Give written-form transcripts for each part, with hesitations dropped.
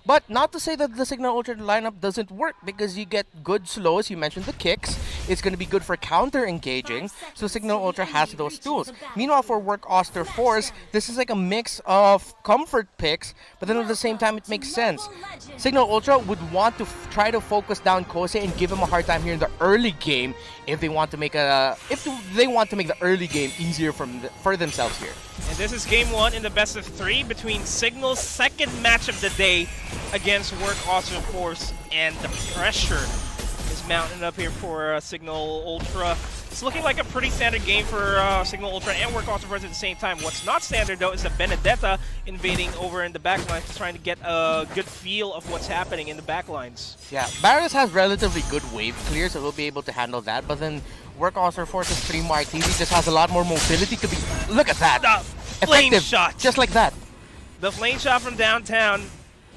But not to say that the Signal Ultra lineup doesn't work, because you get good slows. You mentioned the kicks. It's going to be good for counter engaging. So Signal Ultra has those tools. Meanwhile, for Work Auster Force, this is like a mix of comfort picks, but then at the same time, it makes sense. Signal Ultra would want to try to focus down Kosei and give him a hard time here in the early game if they want to make the early game easier for themselves here. And this is game 1 in the best of 3 between Signal's second match of the day against Work Auster Force, and the pressure is mounting up here for Signal Ultra. It's looking like a pretty standard game for Signal Ultra and Work Auster Force at the same time. What's not standard, though, is the Benedetta invading over in the backlines, trying to get a good feel of what's happening in the backlines. Yeah, Barris has relatively good wave clear, so he'll be able to handle that, but then Work Auster Force's 3 Martini just has a lot more mobility to be... Look at that! The flame shot! Just like that. The flame shot from downtown,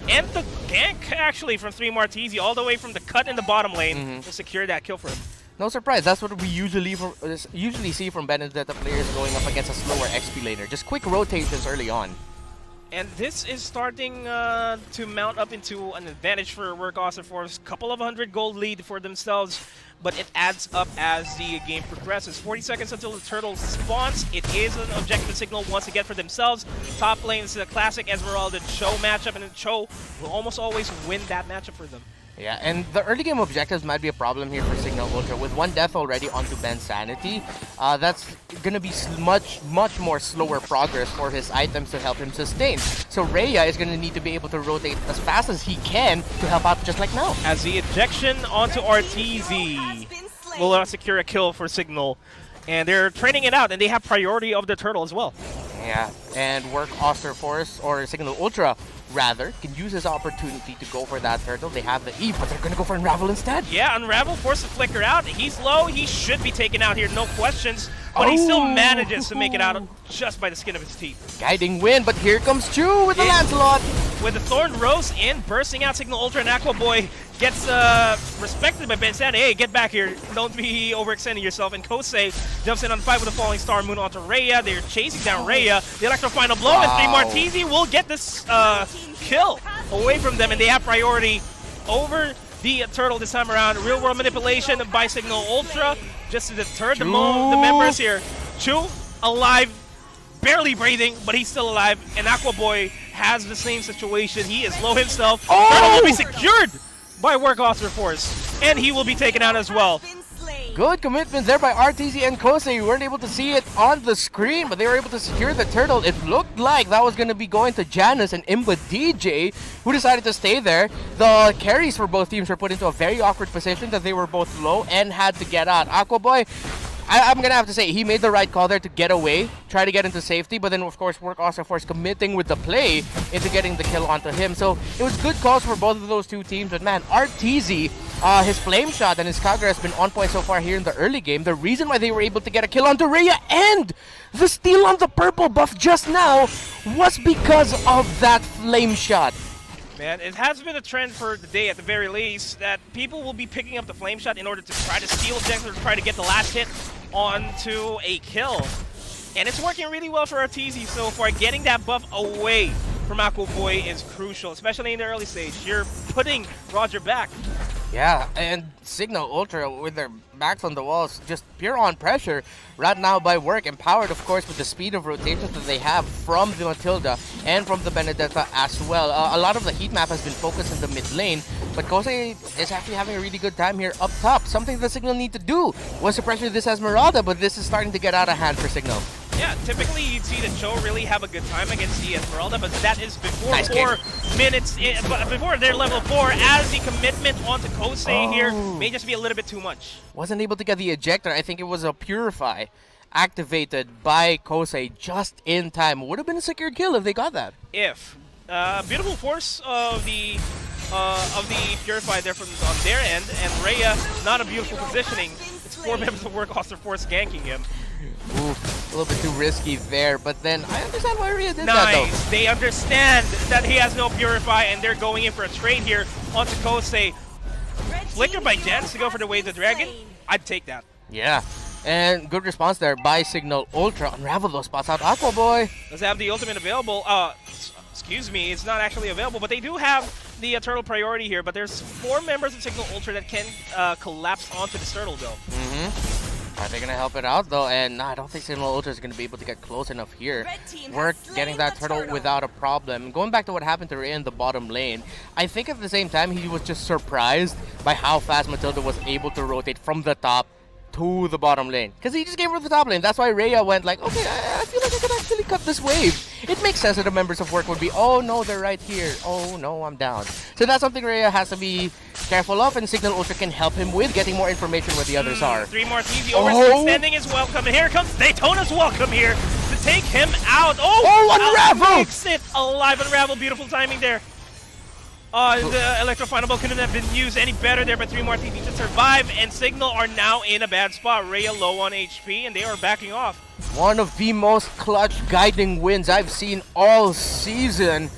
and the gank, actually, from 3 Martini, all the way from the cut in the bottom lane to secure that kill for him. No surprise, that's what we usually see from Benedetta players going up against a slower XP laner. Just quick rotations early on. And this is starting to mount up into an advantage for Work Auster Force. Couple of 100 gold lead for themselves, but it adds up as the game progresses. 40 seconds until the turtle spawns. It is an objective signal once again for themselves. Top lane is a classic Esmeralda Cho matchup, and Cho will almost always win that matchup for them. Yeah, and the early game objectives might be a problem here for Signal Ultra. With 1 death already onto Ben's Sanity, that's going to be much more slower progress for his items to help him sustain. So Rhea is going to need to be able to rotate as fast as he can to help out just like now. As the ejection onto RTZ will secure a kill for Signal. And they're training it out, and they have priority of the turtle as well. Yeah, and Work Auster Force, or Signal Ultra, rather, can use this opportunity to go for that turtle. They have the Eve, but they're going to go for Unravel instead. Yeah, Unravel forced to flicker out. He's low. He should be taken out here, no questions. But he still manages to make it out just by the skin of his teeth. Guiding win, but here comes Chu with the Lancelot. With the Thorn Rose in, bursting out Signal Ultra, and Aqua Boy gets respected by Ben Sandy. Hey, get back here. Don't be overextending yourself. And Kosei jumps in on the fight with a Falling Star Moon onto Rhea. They're chasing down Rhea. The Electro Final Blow, and 3 Martini will get this kill away from them, and they have priority over the turtle this time around. Real world manipulation by Signal Ultra just to deter the members here. Chu alive, barely breathing, but he's still alive. And Aqua Boy has the same situation. He is low himself. Turtle will be secured by Work Auster Force, and he will be taken out as well. Good commitment there by RTZ and Kosei. We weren't able to see it on the screen, but they were able to secure the turtle. It looked like that was going to be going to Janus and Imba DJ, who decided to stay there. The carries for both teams were put into a very awkward position that they were both low and had to get out. Aqua Boy, I'm going to have to say, he made the right call there to get away, try to get into safety, but then, of course, Work Auster Force committing with the play into getting the kill onto him. So it was good calls for both of those two teams, but man, RTZ, his flame shot and his Kagura has been on point so far here in the early game. The reason why they were able to get a kill onto Rhea and the steal on the purple buff just now was because of that flame shot. Man, it has been a trend for the day at the very least that people will be picking up the flame shot in order to try to steal objectives or try to get the last hit onto a kill. And it's working really well for RTZ so far. Getting that buff away from Aqua Boy is crucial, especially in the early stage. You're putting Roger back. Yeah, and Signal Ultra with their backs on the walls, just pure on pressure right now by Work, empowered of course with the speed of rotations that they have from the Matilda and from the Benedetta as well. A lot of the heat map has been focused in the mid lane, but Kosei is actually having a really good time here up top. Something the Signal need to do was to pressure this Esmeralda, but this is starting to get out of hand for Signal. Yeah, typically you'd see the Cho really have a good time against the Esmeralda, but that is before 4 minutes, before they're level 4, as the commitment onto Kosei here may just be a little bit too much. Wasn't able to get the ejector. I think it was a Purify activated by Kosei just in time. Would have been a secured kill if they got that. If. Beautiful force of the Purify there from on their end, and Rhea, not a beautiful positioning. It's 4 members of Work Auster Force ganking him. Oof, a little bit too risky there, but then I understand why Rhea did that though. Nice, they understand that he has no Purify, and they're going in for a trade here onto Kosei. Flicker by Jens to go for the Wave the Dragon. I'd take that. Yeah, and good response there by Signal Ultra. Unravel those spots out. Aqua Boy does have the ultimate available. excuse me, it's not actually available, but they do have the turtle priority here, but there's 4 members of Signal Ultra that can collapse onto this turtle, though. Are they going to help it out, though? And I don't think Signal Ultra is going to be able to get close enough here. We're getting that turtle without a problem. Going back to what happened to Ray in the bottom lane, I think at the same time he was just surprised by how fast Matilda was able to rotate from the top to the bottom lane. Because he just gave her the top lane. That's why Rhea went like, okay, I feel like I could actually cut this wave. It makes sense that the members of work would be, oh no, they're right here. Oh no, I'm down. So that's something Rhea has to be careful of, and Signal Ultra can help him with getting more information where the others are. 3 more TV overextending is welcome, and here comes Daytona's welcome here to take him out. Oh, Unravel! Makes it alive. Unravel, beautiful timing there. The Electro Final Ball couldn't have been used any better there, but 3 more TV to survive, and Signal are now in a bad spot. Rhea low on HP, and they are backing off. One of the most clutch guiding wins I've seen all season.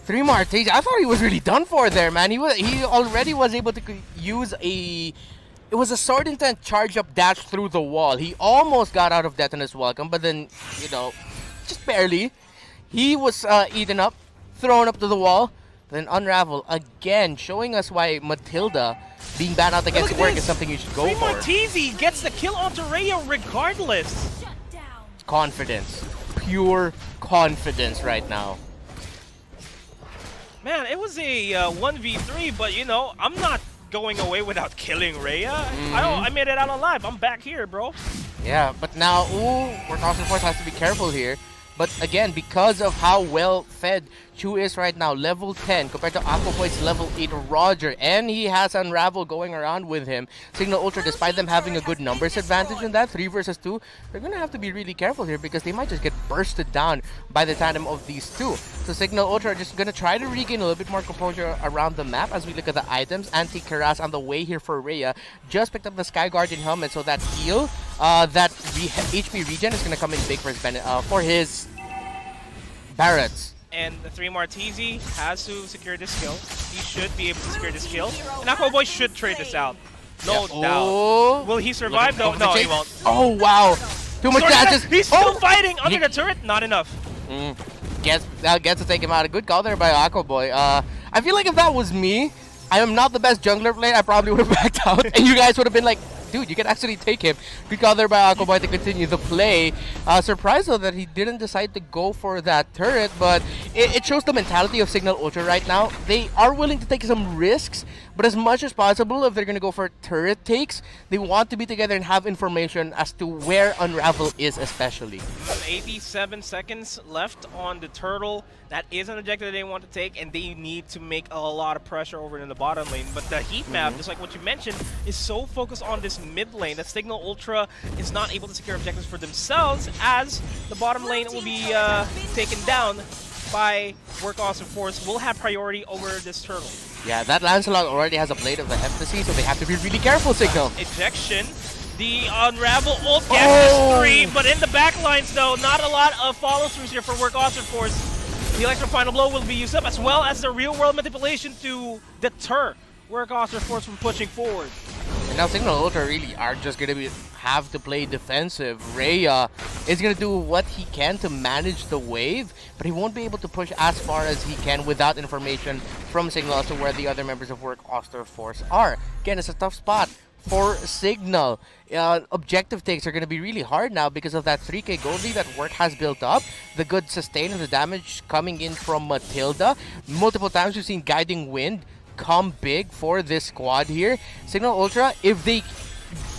3 Martes, I thought he was really done for there, man. He already was able to use it was a sword intent charge up dash through the wall. He almost got out of death in his welcome, but then, you know, just barely. He was eaten up, thrown up to the wall. Then Unravel again, showing us why Matilda being banned out against work is something you should go for. Martese gets the kill onto Rhea regardless. Confidence. Pure confidence right now. Man, it was a 1v3, but you know, I'm not going away without killing Rhea. I made it out alive. I'm back here, bro. Yeah, but now, Work Awesome Force has to be careful here. But again, because of how well fed Chu is right now, level 10 compared to Aqua Boy's level 8 Roger, and he has Unravel going around with him. Signal Ultra, despite them having a good numbers advantage in that, 3 versus 2, they're going to have to be really careful here because they might just get bursted down by the tandem of these two. So Signal Ultra are just going to try to regain a little bit more composure around the map as we look at the items. Anti-Karas on the way here for Rhea. Just picked up the Sky Guardian helmet, so that heal, that HP regen is going to come in big for his Barretts. And the 3 Martese has to secure this kill. He should be able to secure this kill. And Aqua Boy should trade this out. No doubt. Will he survive though? No, he won't. Oh, wow. Too much dashes. He's still fighting under the turret. Not enough. Gets to take him out. A good call there by Aqua Boy. I feel like if that was me, I am not the best jungler player. I probably would have backed out. And you guys would have been like, dude, you can actually take him. Good call there by Aqua Boy to continue the play. Surprised though that he didn't decide to go for that turret, but it shows the mentality of Signal Ultra right now. They are willing to take some risks, but as much as possible, if they're going to go for turret takes, they want to be together and have information as to where Unravel is especially. 87 seconds left on the turtle. That is an objective that they want to take, and they need to make a lot of pressure over in the bottom lane. But the heat map, just like what you mentioned, is so focused on this mid lane that Signal Ultra is not able to secure objectives for themselves, as the bottom lane will be taken down by Work Awesome Force. Will have priority over this turtle. Yeah, that Lancelot already has a Blade of the Heptasy, so they have to be really careful, Signal. Ejection. The Unravel ult gets 3, but in the back lines though, not a lot of follow-throughs here for Work Awesome Force. The Electro Final Blow will be used up, as well as the real-world manipulation to deter Work Awesome Force from pushing forward. And now Signal Ultra really are just going to have to play defensive. Rhea is going to do what he can to manage the wave, but he won't be able to push as far as he can without information from Signal as to where the other members of Work AUSTER Force are. Again, it's a tough spot for Signal. Objective takes are going to be really hard now because of that 3k gold lead that Work has built up. The good sustain and the damage coming in from Matilda. Multiple times we've seen Guiding Wind come big for this squad here. Signal Ultra, if they...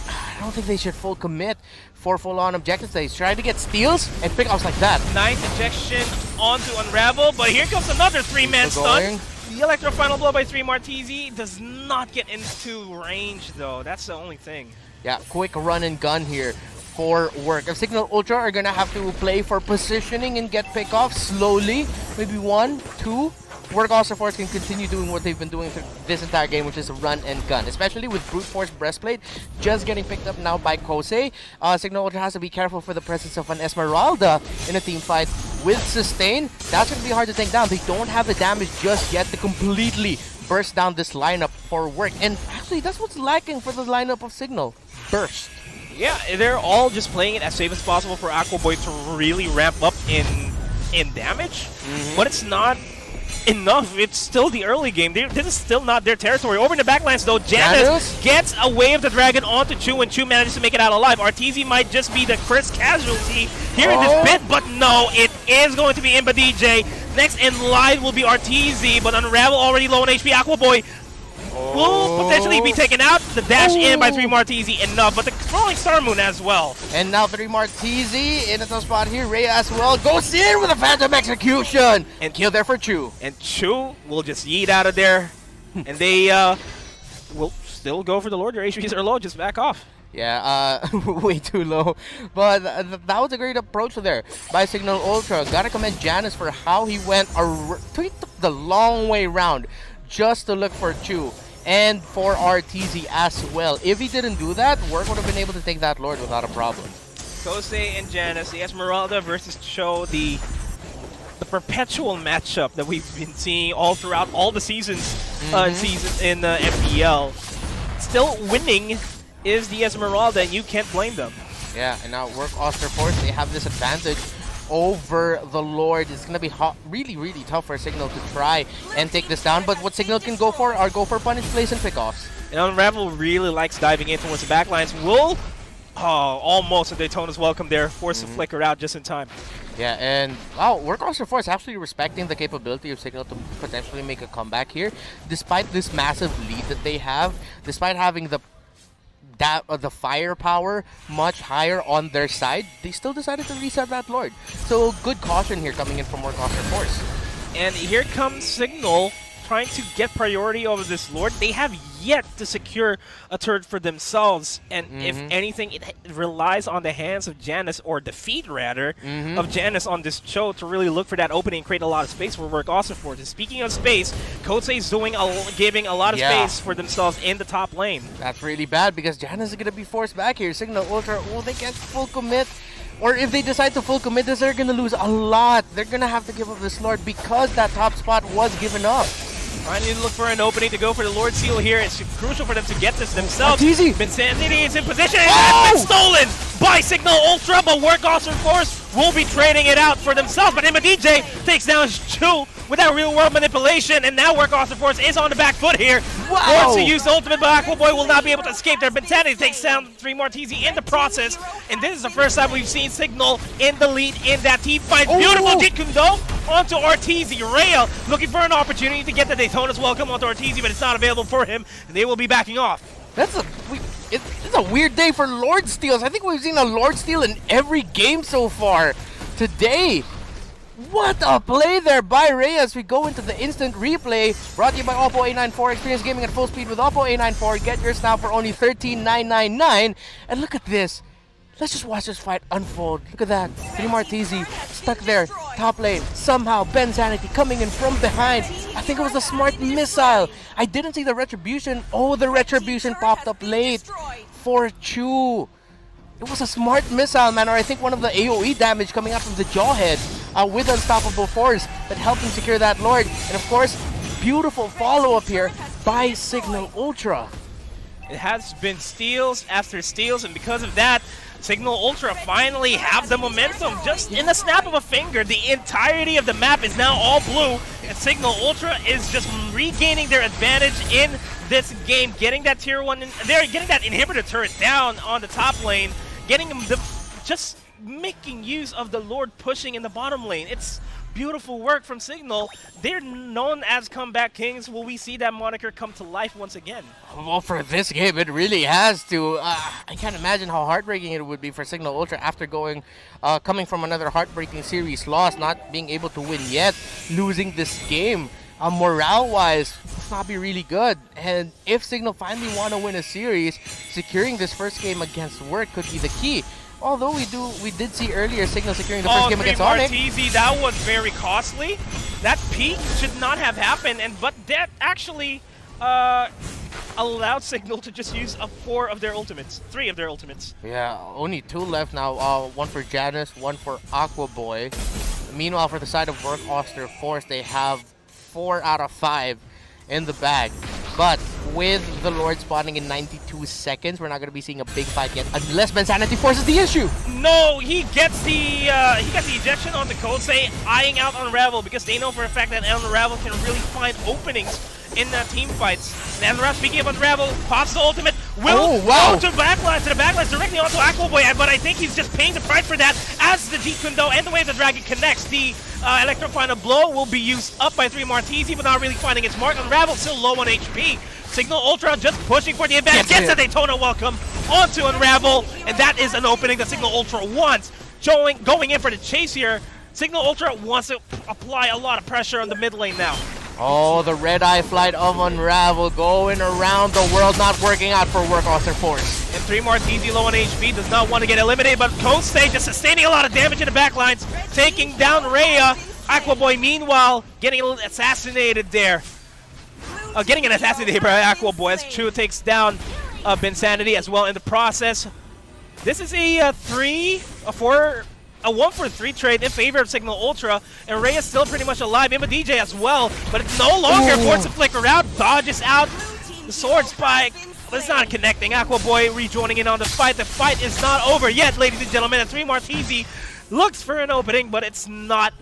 I don't think they should full commit for full-on objectives. They try to get steals and pick-offs like that. Nice ejection onto Unravel, but here comes another 3-man stun. The Electro Final Blow by 3 Martese does not get into range though. That's the only thing. Yeah, quick run and gun here for Work. If Signal Ultra are gonna have to play for positioning and get pick-offs slowly, maybe 1, 2, Work Awesome Force can continue doing what they've been doing for this entire game, which is run and gun, especially with Brute Force Breastplate just getting picked up now by Kosei. Signal Ultra has to be careful for the presence of an Esmeralda in a team fight with Sustain. That's going to be hard to take down. They don't have the damage just yet to completely burst down this lineup for Work. And actually, that's what's lacking for the lineup of Signal. Burst. Yeah, they're all just playing it as safe as possible for Aqua Boy to really ramp up in in damage, but it's not enough. It's still the early game. This is still not their territory. Over in the backlands, though, Janus gets away of the dragon onto Chu, and Chu manages to make it out alive. RTZ might just be the first casualty here in this bit, but no, it is going to be Imba DJ. Next in line will be RTZ, but Unravel already low on HP. Aqua Boy will potentially be taken out. The dash in by 3 Martizi enough, but the Falling Star Moon as well. And now 3 Martizi in a tough spot here. Rhea as well goes in with a Phantom Execution. And kill there for Chu. And Chu will just yeet out of there. And they will still go for the Lord. Your HPs are low, just back off. Yeah, way too low. But that was a great approach there by Signal Ultra. Gotta commend Janus for how he went. He took the long way around just to look for Chu. And for RTZ as well. If he didn't do that, Work would have been able to take that Lord without a problem. Kosei and Janus, the Esmeralda versus Cho, the perpetual matchup that we've been seeing all throughout all the seasons in the MPL. Still winning is the Esmeralda, and you can't blame them. Yeah, and now Work AUSTER Force, they have this advantage over the Lord. It's going to be really, really tough for Signal to try and take this down. But what Signal can go for are go for punish plays and pickoffs. And Unravel really likes diving in towards the backlines. Will almost a Daytona's welcome there. Force to flicker out just in time. Yeah, and wow, Work AUSTER Force actually respecting the capability of Signal to potentially make a comeback here. Despite this massive lead that they have, despite having the firepower much higher on their side, they still decided to reset that Lord. So good caution here coming in from Work AUSTER Force. And here comes Signal trying to get priority over this Lord. They have yet to secure a turret for themselves, and if anything, it relies on the hands of Janus, or the feet rather, of Janus on this Cho to really look for that opening and create a lot of space for Work AUSTER Force. And speaking of space, Kosei is giving a lot of space for themselves in the top lane. That's really bad because Janus is going to be forced back here. Signal Ultra, they can't full commit. Or if they decide to full commit this, they're going to lose a lot. They're going to have to give up this Lord because that top spot was given up. Trying to look for an opening to go for the Lord Seal here. It's crucial for them to get this themselves. Easy. Insanity is in position, and that's been stolen by Signal Ultra, but Work AUSTER Force will be trading it out for themselves. But Imba DJ takes down Chu with that real world manipulation, and now Work AUSTER Force is on the back foot here. Wants to use the ultimate, but Aqua Boy will not be able to escape there. Insanity takes down 3 Martizi in the process, and this is the first time we've seen Signal in the lead in that team fight. Beautiful Jeet Kune Do onto RTZ. Rhea looking for an opportunity to get the Daytona's welcome onto RTZ, but it's not available for him, and they will be backing off. It's a weird day for Lord Steals. I think we've seen a Lord Steal in every game so far today. What a play there by Rhea as we go into the instant replay. Brought to you by Oppo A94. Experience gaming at full speed with Oppo A94. Get yours now for only $13,999. And look at this. Let's just watch this fight unfold. Look at that. 3 Martizi stuck there. Top lane. Somehow Ben Sanity coming in from behind. I think it was a smart missile. I didn't see the retribution. Oh, the retribution popped up late for Chu. It was a smart missile, man, or I think one of the AoE damage coming out from the Jawhead with Unstoppable Force that helped him secure that Lord. And of course, beautiful follow-up here by Signal Ultra. It has been steals after steals, and because of that, Signal Ultra finally have the momentum. Just in the snap of a finger, the entirety of the map is now all blue, and Signal Ultra is just regaining their advantage in this game, getting that tier 1, they're getting that inhibitor turret down on the top lane, getting them just making use of the Lord pushing in the bottom lane. It's beautiful work from Signal. They're known as comeback kings. Will we see that moniker come to life once again? Well, for this game, it really has to. I can't imagine how heartbreaking it would be for Signal Ultra after coming from another heartbreaking series loss, not being able to win yet, losing this game. Morale-wise, must not be really good. And if Signal finally want to win a series, securing this first game against Work could be the key. Although we did see earlier Signal securing the first game against Onyx. Martizi, that was very costly. That peak should not have happened, but that actually allowed Signal to just use 3 of their ultimates. Yeah, only 2 left now. One for Janus, one for Aqua Boy. Meanwhile, for the side of Work AUSTER Force, they have 4 out of 5 in the bag. But with the Lord spawning in 92 seconds, we're not going to be seeing a big fight yet unless Bensanity forces the issue. No, he gets the ejection on the Kosei, eyeing out Unravel because they know for a fact that Unravel can really find openings in team fights. And Unravel, speaking of Unravel, pops the ultimate, will go to the backlash directly onto Aquaboy, but I think he's just paying the price for that as the Jeet Kundo and the Wave of the Dragon connects. The Electro Final Blow will be used up by 3 Martizi, but not really finding its mark. Unravel still low on HP. Signal Ultra just pushing for the advantage, gets a Daytona welcome onto Unravel, and that is an opening that Signal Ultra wants. Going in for the chase here, Signal Ultra wants to apply a lot of pressure on the mid lane now. Oh, the red-eye flight of Unravel going around the world, not working out for Workhorse Force. And 3 Martizi low on HP, does not want to get eliminated, but Kosei just sustaining a lot of damage in the backlines, taking down Rhea. Aquaboy, meanwhile, getting a little assassinated there. Getting an assassinated by Aquaboy as Chu takes down Bensanity as well in the process. This is a 1 for 3 trade in favor of Signal Ultra, and Rhea is still pretty much alive. Imba DJ as well, but it's no longer forced to flicker out, dodges out. The sword spike, but it's not connecting. Aquaboy rejoining in on the fight. The fight is not over yet, ladies and gentlemen. And 3 Martizi looks for an opening, but it's not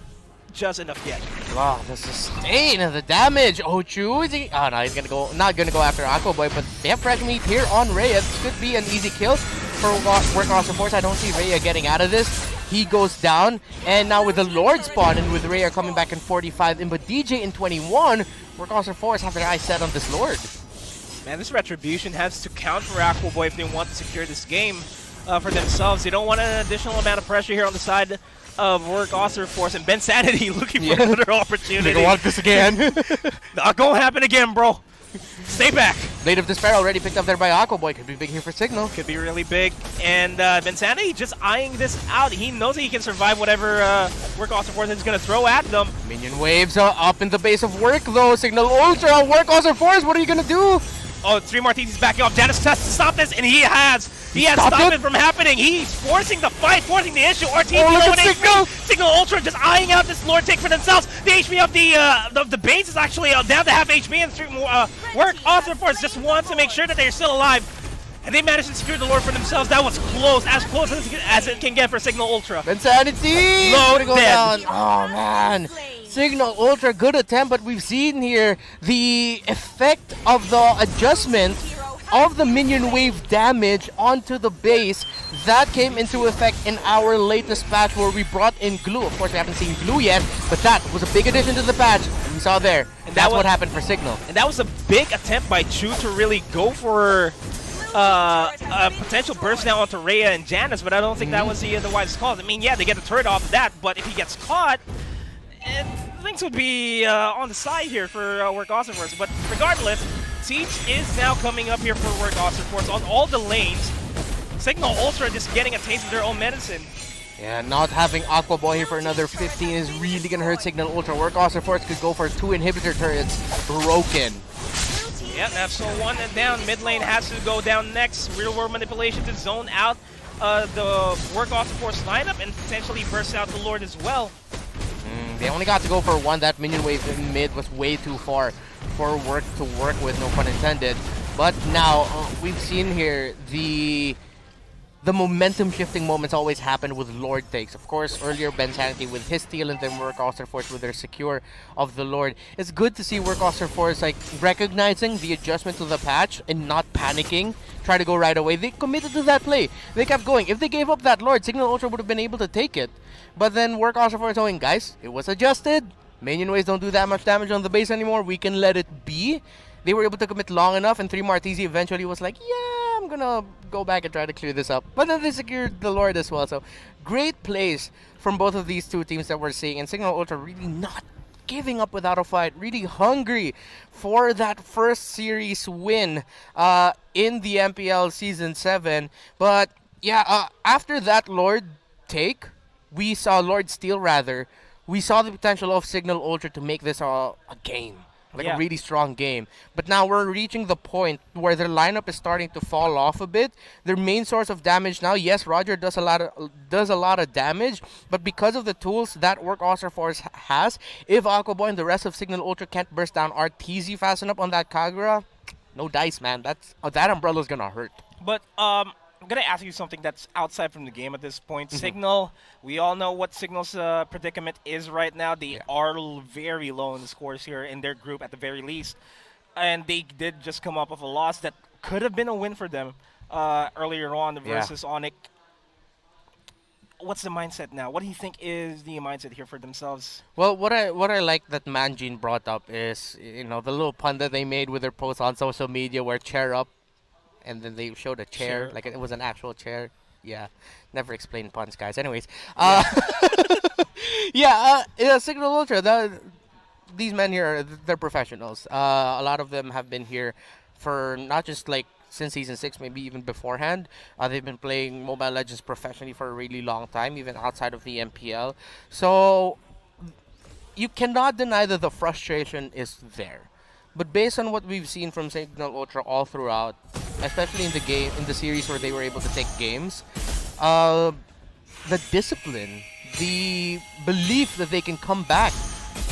just enough yet. Wow, the sustain and the damage. Oh, Chu, is he? Oh no, he's not gonna go after Aquaboy, but they have fresh meat here on Rhea. This could be an easy kill for Workhorse Force. I don't see Rhea getting out of this. He goes down, and now with the Lord spawn and with Rhea coming back in 45, but DJ in 21, Workhorse Force have their eyes set on this Lord. Man, this Retribution has to count for Aquaboy if they want to secure this game for themselves. They don't want an additional amount of pressure here on the side of Workhorse Force, and Bensanity looking for another opportunity. They don't want this again. Not gonna happen again, bro. Stay back. Blade of Despair already picked up there by Aquaboy. Could be big here for Signal. Could be really big. And Bensanity just eyeing this out. He knows that he can survive whatever Workhorse Force is going to throw at them. Minion waves are up in the base of work though. Signal Ultra, Workhorse Force, what are you going to do? Oh, 3 Martizi's backing off. Janus tries to stop this, and he has stopped it from happening. He's forcing the fight, forcing the issue. Ortiz low on HP. Signal Ultra just eyeing out this Lord take for themselves. The HP of the base is actually down to half HP, and Workhorse Force just wants to make sure that they're still alive. And they managed to secure the Lord for themselves. That was close as it can get for Signal Ultra. Bensanity! Low go dead. Down. Oh man. Signal Ultra, good attempt, but we've seen here the effect of the adjustment of the minion wave damage onto the base. That came into effect in our latest patch where we brought in Glue. Of course, we haven't seen Glue yet, but that was a big addition to the patch. We saw there. And that's what happened for Signal. And that was a big attempt by Chu to really go for a potential burst now onto Rhea and Janus, but I don't think that was the wisest call. I mean, yeah, they get the turret off of that, but if he gets caught, things would be on the side here for Workhorse Force. But regardless, Siege is now coming up here for Workhorse Force on all the lanes. Signal Ultra just getting a taste of their own medicine. Yeah, not having Aquaboy here for another 15 is really gonna hurt Signal Ultra. Workhorse Force could go for 2 inhibitor turrets broken. Yeah, that's so one and down. Mid lane has to go down next. Real world manipulation to zone out the Workhorse Force lineup and potentially burst out the Lord as well. They only got to go for 1. That minion wave in mid was way too far for work to work with, no pun intended. But now we've seen here the momentum shifting moments always happen with Lord takes. Of course, earlier Bensanity with his steal and then Workhorse Force with their secure of the Lord. It's good to see Workhorse Force like recognizing the adjustment to the patch and not panicking. Try to go right away. They committed to that play. They kept going. If they gave up that Lord, Signal Ultra would have been able to take it. But then Workhorse Force going, guys, it was adjusted. Minion waves don't do that much damage on the base anymore. We can let it be. They were able to commit long enough, and 3 Martizi eventually was like, yeah, I'm gonna go back and try to clear this up. But then they secured the Lord as well. So great plays from both of these two teams that we're seeing. And Signal Ultra really not giving up without a fight. Really hungry for that first series win in the MPL Season 7. But yeah, after that Lord take, we saw Lord Steal rather. We saw the potential of Signal Ultra to make this a game. Like a really strong game. But now we're reaching the point where their lineup is starting to fall off a bit. Their main source of damage now, yes, Roger does a lot of damage, but because of the tools that Workhorse Force has, if Aquaboy and the rest of Signal Ultra can't burst down RTZ fast enough on that Kagura, No dice, man. That umbrella's gonna hurt. But I'm gonna ask you something that's outside from the game at this point. Signal, we all know what Signal's predicament is right now. They are very low in the scores here in their group at the very least, and they did just come up with a loss that could have been a win for them earlier on versus Onyx. What's the mindset now? What do you think is the mindset here for themselves? Well, what I like that Manjin brought up is, you know, the little pun that they made with their post on social media where chair up, and then they showed a chair, like it was an actual chair. Yeah, never explain puns, guys. Anyways, Signal Ultra, these men here, they're professionals. A lot of them have been here for not just like since Season 6, maybe even beforehand. They've been playing Mobile Legends professionally for a really long time, even outside of the MPL. So you cannot deny that the frustration is there. But based on what we've seen from Signal Ultra all throughout, especially in the series where they were able to take games, the discipline, the belief that they can come back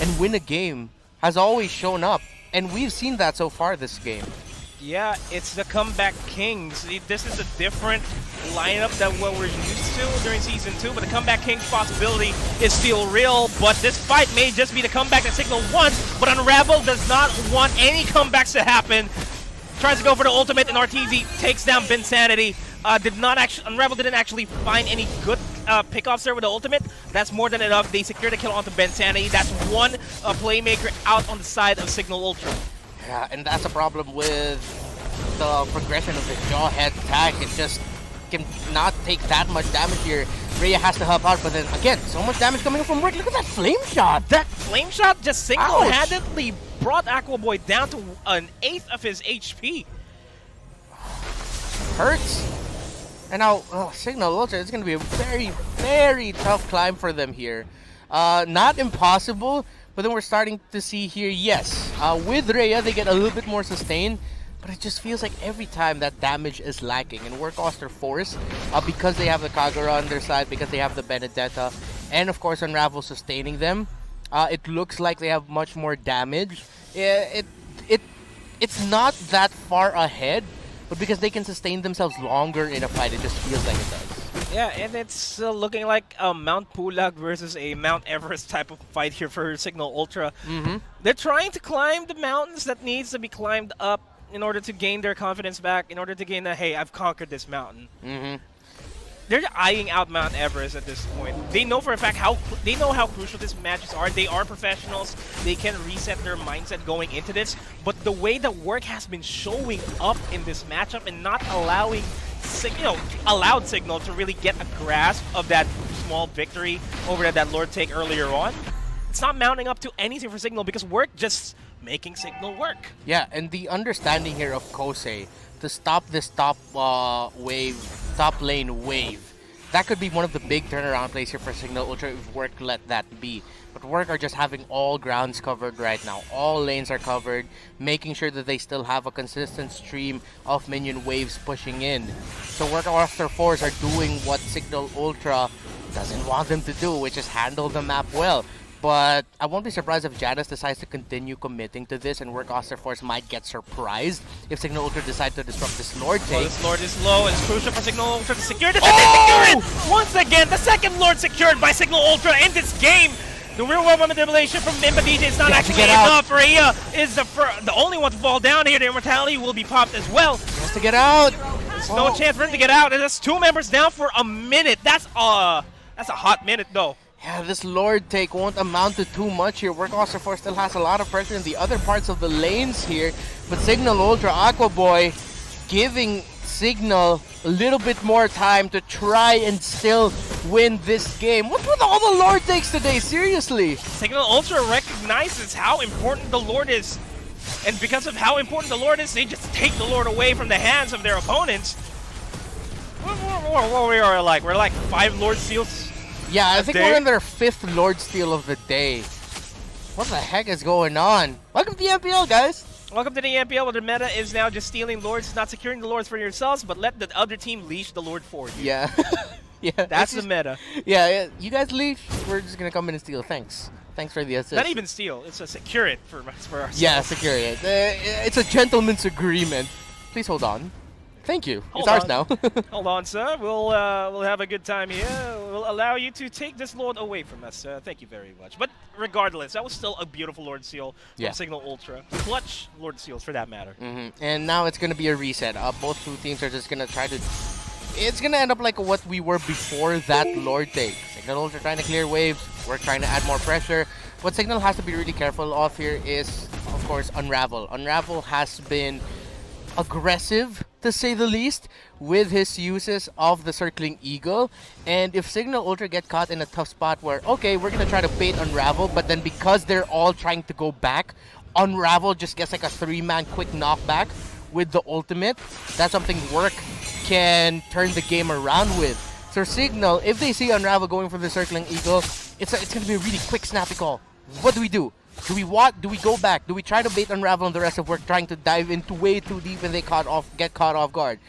and win a game has always shown up. And we've seen that so far this game. Yeah, it's the comeback kings. This is a different lineup than what we're used to during Season 2, but the comeback kings possibility is still real. But this fight may just be the comeback that Signal wants, but Unravel does not want any comebacks to happen. Tries to go for the ultimate, and RTZ takes down Bensanity. Unravel didn't actually find any good pickoffs there with the ultimate. That's more than enough. They secure the kill onto Bensanity. That's one playmaker out on the side of Signal Ultra. Yeah, and that's a problem with the progression of the jaw head tag. It just cannot take that much damage here. Rhea has to help out, but then again, so much damage coming from Work. Look at that flame shot. That flame shot just single-handedly brought Aquaboy down to an eighth of his HP. Hurts. And now Signal Ultra, it's going to be a very, very tough climb for them here. Not impossible. But then we're starting to see here, yes, with Rhea, they get a little bit more sustain, but it just feels like every time that damage is lacking. And Work Auster Force, because they have the Kagura on their side, because they have the Benedetta, and of course Unravel sustaining them, it looks like they have much more damage. It's not that far ahead, but because they can sustain themselves longer in a fight, it just feels like it does. Yeah, and it's looking like a Mount Pulag versus a Mount Everest type of fight here for Signal Ultra. They're trying to climb the mountains that needs to be climbed up in order to gain their confidence back, in order to gain that, hey, I've conquered this mountain. They're eyeing out Mount Everest at this point. They know for a fact how crucial these matches are. They are professionals. They can reset their mindset going into this. But the way that Work has been showing up in this matchup and not allowing allowed Signal to really get a grasp of that small victory over that Lord take earlier on. It's not mounting up to anything for Signal because Work just making Signal work. Yeah, and the understanding here of Kosei to stop this top lane wave, that could be one of the big turnaround plays here for Signal Ultra if Work let that be. But Work are just having all grounds covered right now. All lanes are covered, making sure that they still have a consistent stream of minion waves pushing in. So Work Auster Force are doing what Signal Ultra doesn't want them to do, which is handle the map well. But I won't be surprised if Janus decides to continue committing to this, and Work Auster Force might get surprised if Signal Ultra decide to disrupt this Lord take. This Lord is low, and it's crucial for Signal Ultra to secure this. Secure it! Once again, the second Lord secured by Signal Ultra in this game. The real-world manipulation from MPL is not actually enough. Rhea is the only one to fall down here. The immortality will be popped as well. He has to get out. There's no chance for him to get out, and that's 2 members down for a minute. That's a hot minute, though. Yeah, this Lord take won't amount to too much here. Work Auster Force still has a lot of pressure in the other parts of the lanes here. But Signal Ultra, Aquaboy giving Signal a little bit more time to try and still win this game. What's with all the Lord takes today? Seriously. Signal Ultra recognizes how important the Lord is. And because of how important the Lord is, they just take the Lord away from the hands of their opponents. What we are like? We're like 5 Lord Steals. Yeah, I think we're in their 5th Lord Steal of the day. What the heck is going on? Welcome to the MPL, guys. Welcome to the MPL, where the meta is now just stealing Lords, not securing the Lords for yourselves, but let the other team leash the Lord for you. Yeah. Yeah. That's the meta. Yeah, you guys leash, we're just going to come in and steal. Thanks. Thanks for the assist. Not even steal. It's a secure it for ourselves. Yeah, secure it. It's a gentleman's agreement. Please hold on. Thank you. Hold it's ours on. now. Hold on, sir. We'll have a good time here. We'll allow you to take this Lord away from us. Thank you very much. But regardless, that was still a beautiful Lord Seal from Signal Ultra. Clutch Lord Seals, for that matter. And now it's going to be a reset. Both two teams are just going to try to... It's going to end up like what we were before that Lord take. Signal Ultra trying to clear waves. We're trying to add more pressure. What Signal has to be really careful of here is, of course, Unravel. Unravel has been aggressive, to say the least, with his uses of the Circling Eagle. And if Signal Ultra get caught in a tough spot where, okay, we're going to try to bait Unravel, but then because they're all trying to go back, Unravel just gets like a 3-man quick knockback with the ultimate. That's something Work can turn the game around with. So Signal, if they see Unravel going for the Circling Eagle, it's going to be a really quick, snappy call. What do we do? Do we go back? Do we try to bait Unravel and the rest of Work trying to dive into way too deep and they get caught off guard?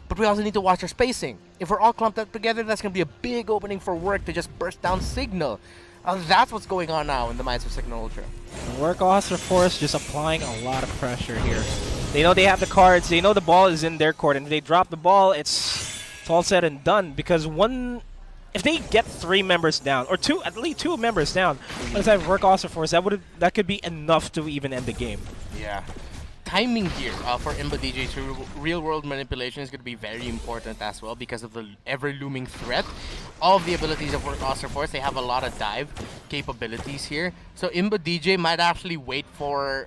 But we also need to watch our spacing. If we're all clumped up together, that's going to be a big opening for Work to just burst down Signal. That's what's going on now in the minds of Signal Ultra. Work Auster Force just applying a lot of pressure here. They know they have the cards. They know the ball is in their court. And if they drop the ball, it's all said and done. Because if they get 3 members down, or at least 2 members down, let's have Work Auster Force, that could be enough to even end the game. Yeah. Timing here for Imba DJ through real-world manipulation is going to be very important as well because of the ever-looming threat. All of the abilities of Work Auster Force, they have a lot of dive capabilities here. So Imba DJ might actually wait for...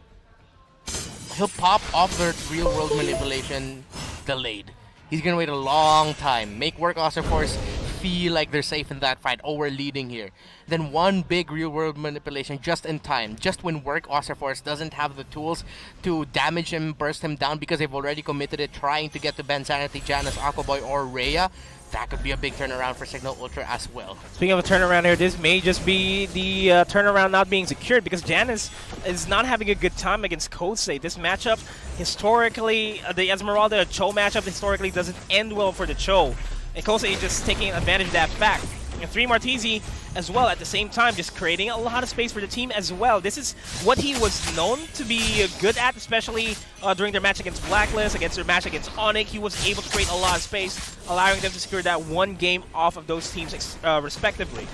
He'll pop off the real-world manipulation delayed. He's going to wait a long time, make Work Auster Force feel like they're safe in that fight. Oh, we're leading here. Then one big real-world manipulation just in time, just when Work Auster Force doesn't have the tools to damage him, burst him down because they've already committed it, trying to get to Bensanity, Janus, Aquaboy, or Rhea. That could be a big turnaround for Signal Ultra as well. Speaking of a turnaround here, this may just be the turnaround not being secured because Janus is not having a good time against Kosei. This matchup, historically, the Esmeralda Cho matchup historically doesn't end well for the Cho. And Kosei just taking advantage of that fact. And 3 Martisi as well at the same time, just creating a lot of space for the team as well. This is what he was known to be good at, especially during their match against Blacklist, against their match against Onyx. He was able to create a lot of space, allowing them to secure that 1 game off of those teams respectively.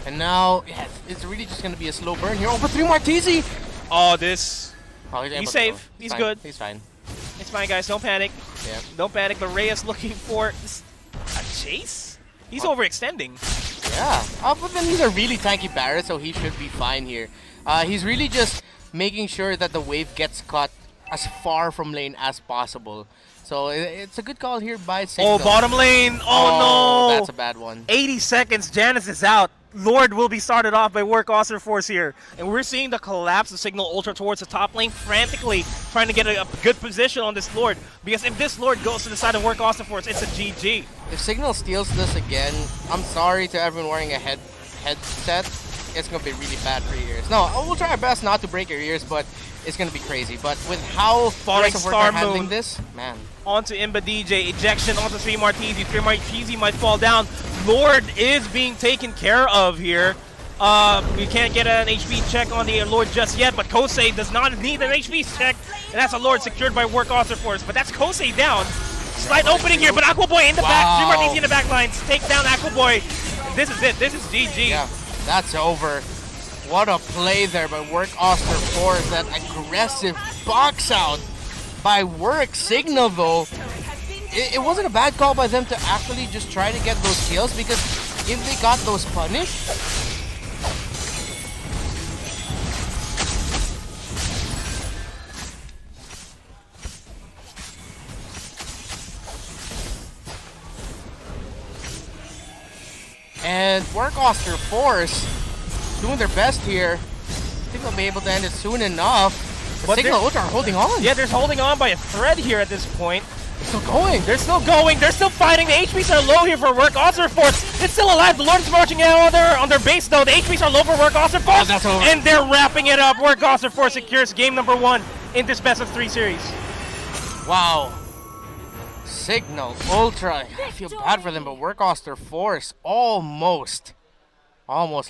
And now, yeah, it's really just going to be a slow burn here. Oh, but 3 Martisi! Oh, this... Oh, he's safe. He's good. He's fine. It's fine, guys. Don't panic. Yeah. Don't panic. But Reyes looking for a chase? He's overextending. Yeah. But then he's a really tanky Barret, so he should be fine here. He's really just making sure that the wave gets caught as far from lane as possible. So it's a good call here by Signal. Oh, bottom lane. Oh, no. That's a bad one. 80 seconds. Janus is out. Lord will be started off by Work Auster Force here. And we're seeing the collapse of Signal Ultra towards the top lane, frantically trying to get a good position on this Lord. Because if this Lord goes to the side of Work Auster Force, it's a GG. If Signal steals this again, I'm sorry to everyone wearing a headset. It's going to be really bad for your ears. No, we'll try our best not to break your ears, but it's going to be crazy. But with how Falling the rest of Work Star are handling Moon. this, man. Onto Imba DJ, ejection onto 3 Martisi. 3 Martisi might fall down. Lord is being taken care of here. We can't get an HP check on the Lord just yet, but Kosei does not need an HP check, and that's a Lord secured by Work Auster Force. But that's Kosei down. Slight opening here, but Aquaboy in the back. 3 Martisi in the back lines. Take down Aquaboy. This is it. This is GG. Yeah, that's over. What a play there by Work Auster Force. That aggressive box out by Work. Signal, though, it wasn't a bad call by them to actually just try to get those kills, because if they got those punished, and Work Auster Force doing their best here. I think they'll be able to end it soon enough. But Signal Ultra are holding on. Yeah, they're holding on by a thread here at this point. They're still going. They're still going. They're still fighting. The HPs are low here for Work Auster Force. It's still alive. The Lord is marching out on their base, though. The HPs are low for Work Auster Force. Oh, that's over. And they're wrapping it up. Work Auster Force secures game number 1 in this best of 3 series. Wow. Signal Ultra. I feel bad for them, but Work Auster Force almost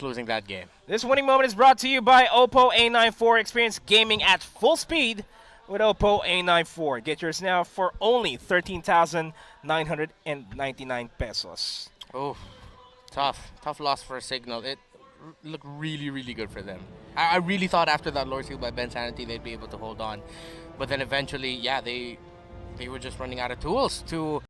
losing that game. This winning moment is brought to you by Oppo A94. Experience gaming at full speed with Oppo A94. Get yours now for only 13,999 pesos. Oh, tough loss for Signal. It looked really, really good for them. I really thought after that lower seal by Ben Sanity they'd be able to hold on, but then eventually, yeah, they were just running out of tools to